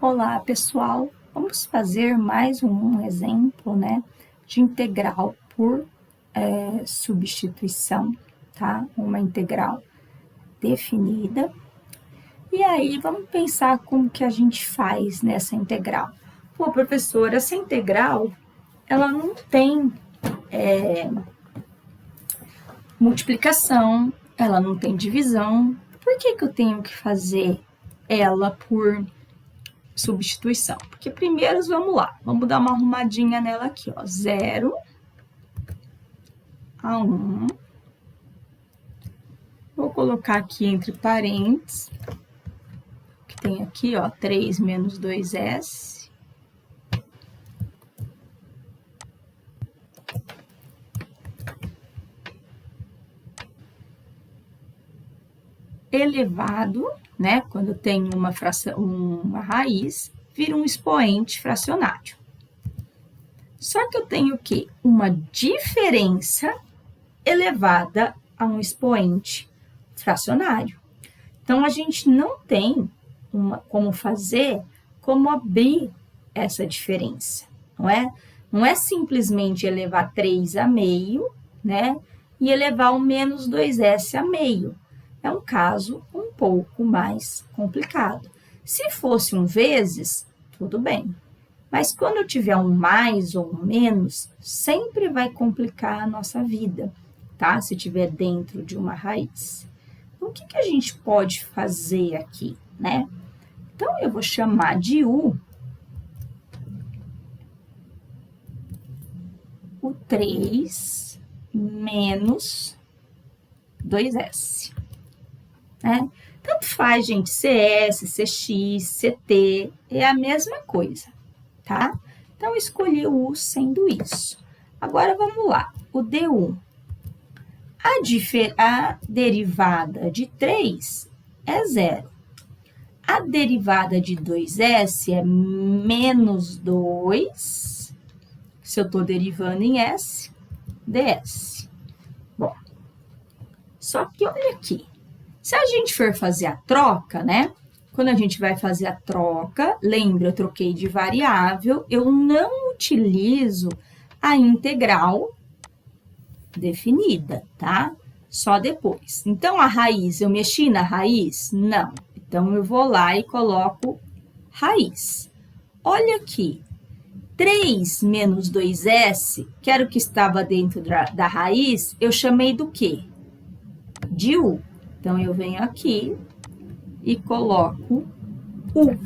Olá, pessoal! Vamos fazer mais um exemplo, né, de integral por substituição, tá? Uma integral definida. E aí, vamos pensar como que a gente faz nessa integral. Pô, professora, essa integral, ela não tem multiplicação, ela não tem divisão. Por que que eu tenho que fazer ela por substituição? Porque primeiro, vamos lá, vamos dar uma arrumadinha nela aqui, ó, 0 a 1. Vou colocar aqui entre parênteses, que tem aqui, ó, 3 menos 2s. Elevado, né, quando tem uma fração, uma raiz, vira um expoente fracionário. Só que eu tenho o quê? Uma diferença elevada a um expoente fracionário. Então, a gente não tem como abrir essa diferença, não é? Não é simplesmente elevar 3 a meio, né? E elevar o menos 2s a meio. É um caso um pouco mais complicado. Se fosse um vezes, tudo bem. Mas quando eu tiver um mais ou um menos, sempre vai complicar a nossa vida, tá? Se estiver dentro de uma raiz. Então, o que que a gente pode fazer aqui, né? Então, eu vou chamar de u o 3 menos 2s. Né? Tanto faz, gente, CS, CX, CT, é a mesma coisa, tá? Então, eu escolhi o U sendo isso. Agora, vamos lá, o DU. A derivada de 3 é 0. A derivada de 2s é menos 2, se eu estou derivando em s, ds. Bom, só que olha aqui. Se a gente for fazer a troca, né? Quando a gente vai fazer a troca, lembra, eu troquei de variável, eu não utilizo a integral definida, tá? Só depois. Então, a raiz, eu mexi na raiz? Não. Então, eu vou lá e coloco raiz. Olha aqui, 3 menos 2s, que era o que estava dentro da raiz, eu chamei do quê? De u. Então, eu venho aqui e coloco u.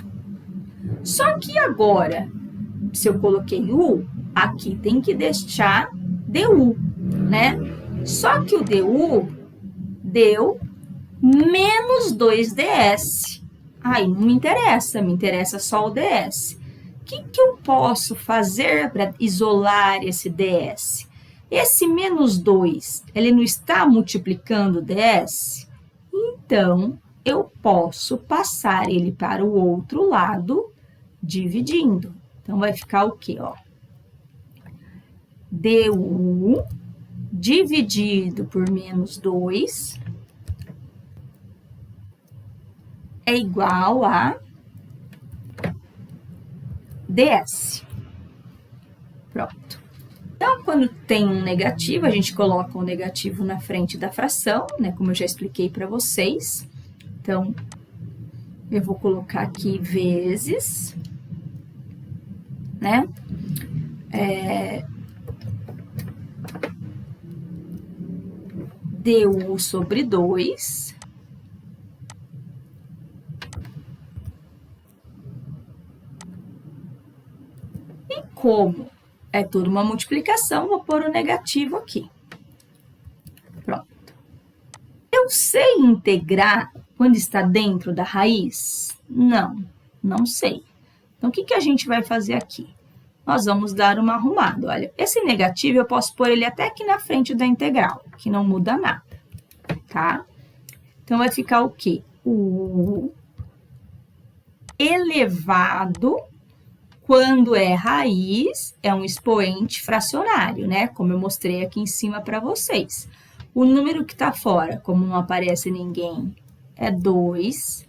Só que agora, se eu coloquei u, aqui tem que deixar du, né? Só que o du deu menos 2ds. Aí, não me interessa só o ds. O que eu posso fazer para isolar esse ds? Esse menos 2, ele não está multiplicando o ds? Então, eu posso passar ele para o outro lado, dividindo. Então, vai ficar o quê? Ó? Du dividido por menos 2 é igual a ds. Pronto. Então, quando tem um negativo, a gente coloca o negativo na frente da fração, né? Como eu já expliquei para vocês. Então, eu vou colocar aqui vezes, né? Du sobre 2. E como é tudo uma multiplicação, vou pôr o negativo aqui. Pronto. Eu sei integrar quando está dentro da raiz? Não, não sei. Então, o que a gente vai fazer aqui? Nós vamos dar uma arrumada. Olha, esse negativo eu posso pôr ele até aqui na frente da integral, que não muda nada, tá? Então, vai ficar o quê? O elevado, quando é raiz, é um expoente fracionário, né? Como eu mostrei aqui em cima para vocês. O número que está fora, como não aparece ninguém, é 2.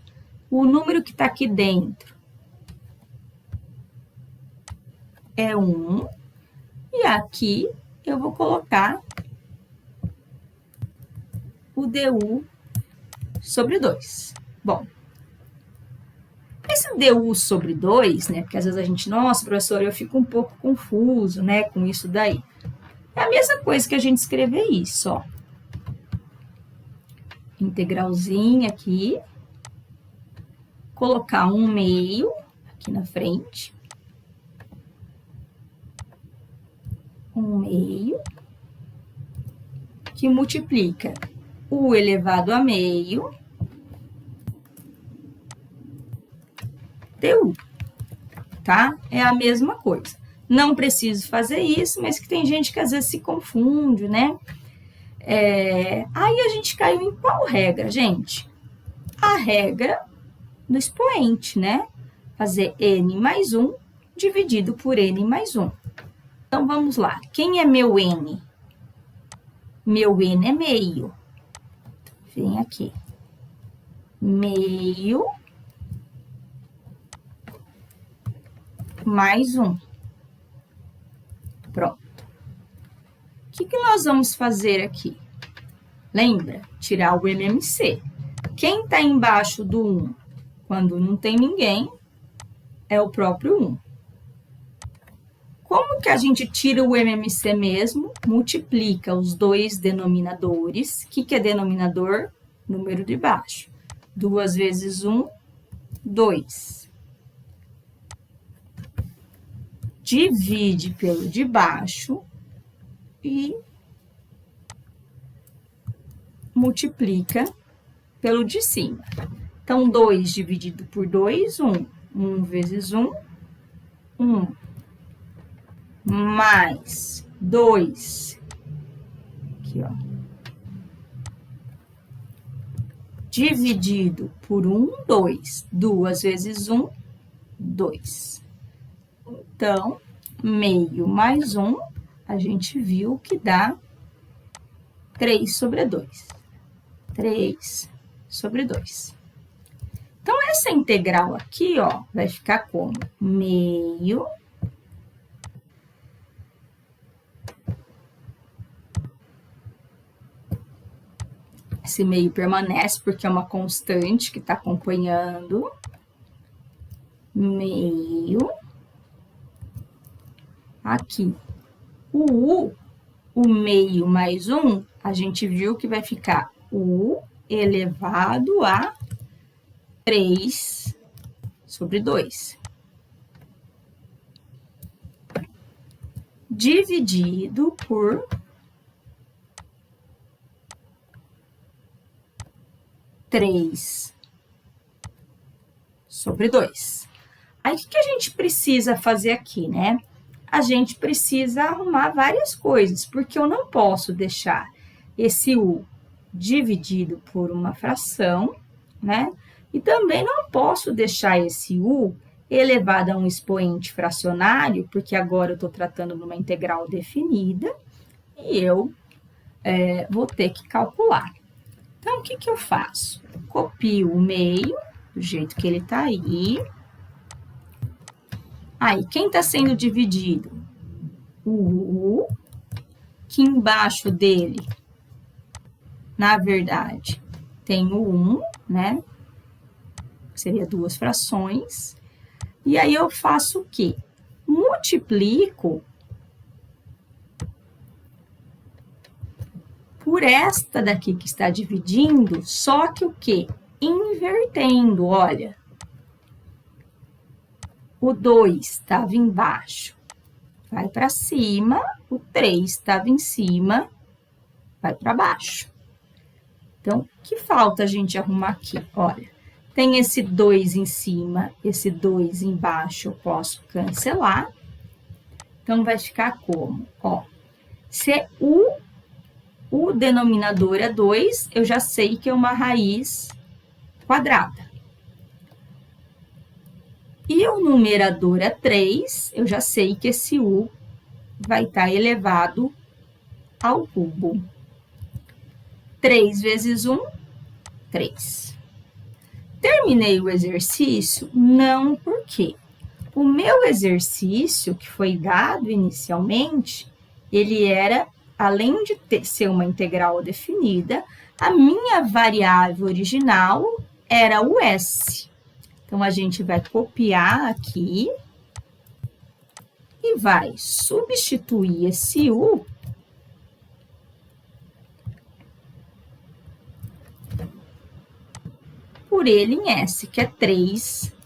O número que está aqui dentro é 1. E aqui eu vou colocar o du sobre 2. Bom, esse du sobre 2, né? Porque às vezes a gente, nossa, professor, eu fico um pouco confuso, né, com isso daí. É a mesma coisa que a gente escrever isso, ó. Integralzinha aqui. Colocar 1/2 aqui na frente. 1/2, que multiplica u elevado a meio du, tá? É a mesma coisa. Não preciso fazer isso, mas que tem gente que às vezes se confunde, né? Aí a gente caiu em qual regra, gente? A regra do expoente, né? Fazer n mais 1 dividido por n mais 1. Então, vamos lá. Quem é meu n? Meu n é meio. Vem aqui. Meio mais 1. Pronto. O que nós vamos fazer aqui? Lembra? Tirar o MMC. Quem está embaixo do 1? Quando não tem ninguém, é o próprio 1. Como que a gente tira o MMC mesmo? Multiplica os dois denominadores. O que é denominador? Número de baixo. 2 vezes 1, 2. Divide pelo de baixo e multiplica pelo de cima. Então, 2 dividido por 2, 1. 1 vezes 1, 1. Mais 2. Aqui, ó. Dividido por 1, 2. 2 vezes 1, 2. Então, meio mais 1, a gente viu que dá 3 sobre 2. 3 sobre 2. Então, essa integral aqui, ó, vai ficar como? Meio esse meio permanece porque é uma constante que está acompanhando. Meio. Aqui. O meio mais 1, a gente viu que vai ficar u elevado a 3 sobre 2. Dividido por 3 sobre 2. Aí, o que a gente precisa fazer aqui, né? A gente precisa arrumar várias coisas, porque eu não posso deixar esse u dividido por uma fração, né? E também não posso deixar esse u elevado a um expoente fracionário, porque agora eu estou tratando de uma integral definida, e eu vou ter que calcular. Então, o que eu faço? Copio o meio, do jeito que ele está aí. Aí, quem está sendo dividido? O U, que embaixo dele, na verdade, tem o 1, né? Seria duas frações. E aí, eu faço o quê? Multiplico por esta daqui que está dividindo, só que o quê? Invertendo, olha. O 2 estava embaixo, vai para cima. O 3 estava em cima, vai para baixo. Então, o que falta a gente arrumar aqui? Olha, tem esse 2 em cima, esse 2 embaixo eu posso cancelar. Então, vai ficar como? Ó, se o denominador é 2, eu já sei que é uma raiz quadrada. E o numerador é 3, eu já sei que esse u vai estar elevado ao cubo. 3 vezes 1, 3. Terminei o exercício? Não, por quê? O meu exercício, que foi dado inicialmente, ele era, além de ser uma integral definida, a minha variável original era o S. Então, a gente vai copiar aqui e vai substituir esse U por ele em S, que é 3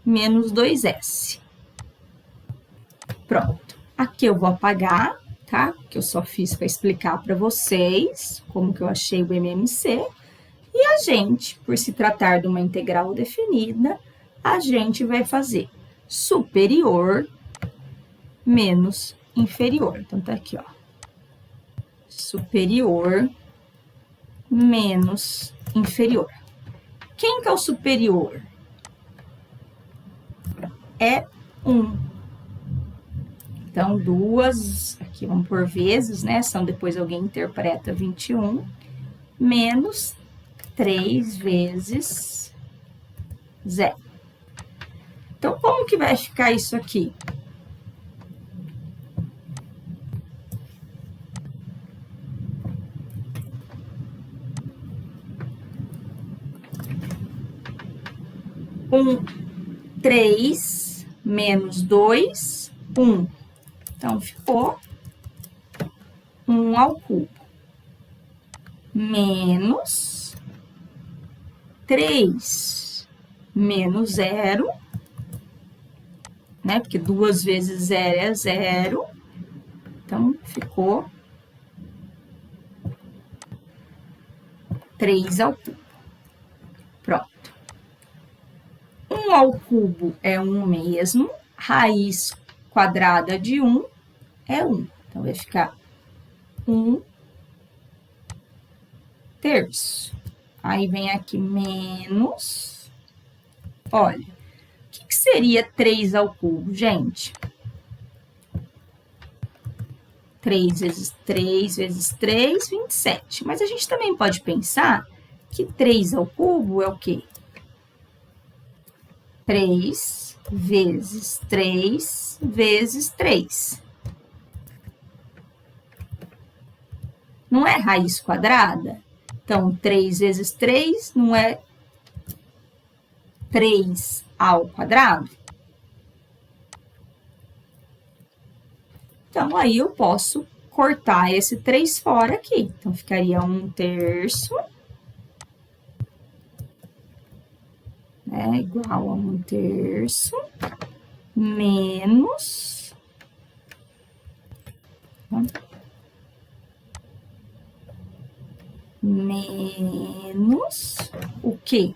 menos 2S. Pronto. Aqui eu vou apagar, tá? Que eu só fiz para explicar para vocês como que eu achei o MMC. E a gente, por se tratar de uma integral definida, a gente vai fazer superior menos inferior. Então, tá aqui, ó. Superior menos inferior. Quem que é o superior? É 1. Então, duas, aqui vamos por vezes, né? São depois alguém interpreta 21, menos 3 vezes 0. Então, como que vai ficar isso aqui? Um, 3 menos 2, 1. Então, ficou 1 ao cubo. Menos 3 menos 0, né? Porque 2 vezes 0 é 0. Então, ficou 3 ao cubo. Pronto. 1 ao cubo é 1 mesmo. Raiz quadrada de 1 é 1. Então, vai ficar 1 terço. Aí, vem aqui menos. Olha, o que seria 3 ao cubo, gente? 3 vezes 3 vezes 3, 27. Mas a gente também pode pensar que 3 ao cubo é o quê? 3 vezes 3 vezes 3. Não é raiz quadrada? Então, 3 vezes 3 não é 3 ao quadrado? Então, aí eu posso cortar esse 3 fora aqui. Então, ficaria 1 terço, né, igual a 1 terço, menos... menos o quê?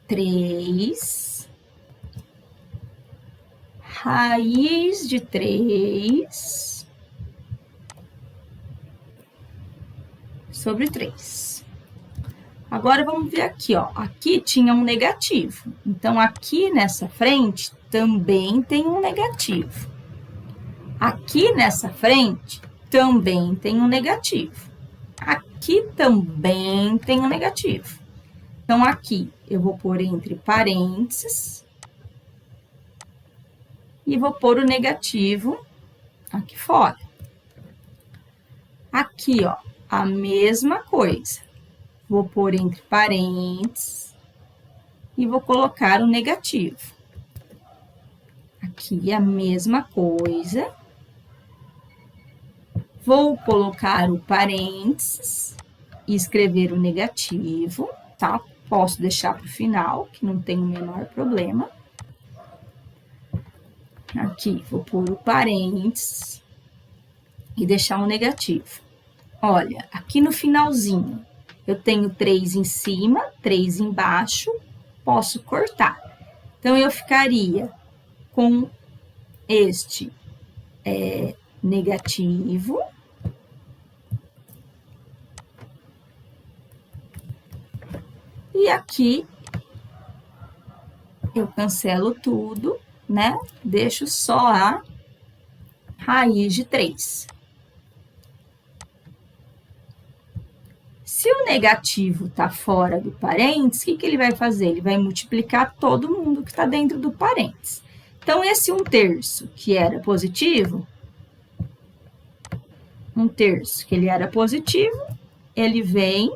3 raiz de 3 sobre 3. Agora, vamos ver aqui, ó. Aqui tinha um negativo. Então, aqui nessa frente também tem um negativo. Aqui nessa frente também tem um negativo. Aqui também tem um negativo. Então, aqui eu vou pôr entre parênteses e vou pôr o negativo aqui fora. Aqui, ó, a mesma coisa. Vou pôr entre parênteses e vou colocar o negativo. Aqui a mesma coisa. Vou colocar o parênteses e escrever o negativo, tá? Posso deixar para o final, que não tem o menor problema. Aqui, vou pôr o parênteses e deixar um negativo. Olha, aqui no finalzinho, eu tenho 3 em cima, 3 embaixo, posso cortar. Então, eu ficaria com este negativo. E aqui, eu cancelo tudo, né? Deixo só a raiz de 3. Se o negativo está fora do parênteses, o que ele vai fazer? Ele vai multiplicar todo mundo que está dentro do parênteses. Então, esse 1/3 que era positivo, 1/3 que ele era positivo, ele vem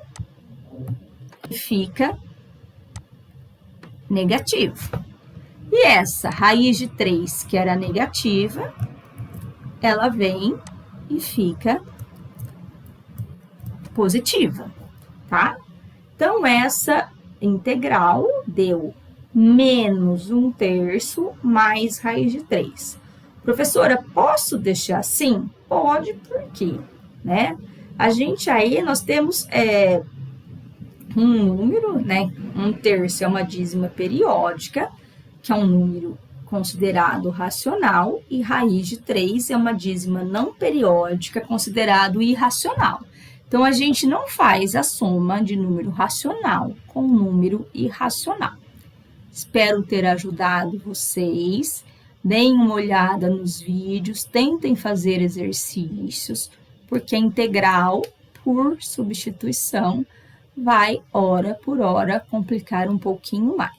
e fica negativo. E essa raiz de 3 que era negativa, ela vem e fica positiva, tá? Então, essa integral deu menos 1/3 mais raiz de 3. Professora, posso deixar assim? Pode, por quê? Né? A gente aí, nós temos um número, né? 1/3 é uma dízima periódica, que é um número considerado racional, e raiz de 3 é uma dízima não periódica, considerado irracional. Então, a gente não faz a soma de número racional com número irracional. Espero ter ajudado vocês. Deem uma olhada nos vídeos, tentem fazer exercícios, porque a integral por substituição vai, hora por hora, complicar um pouquinho mais.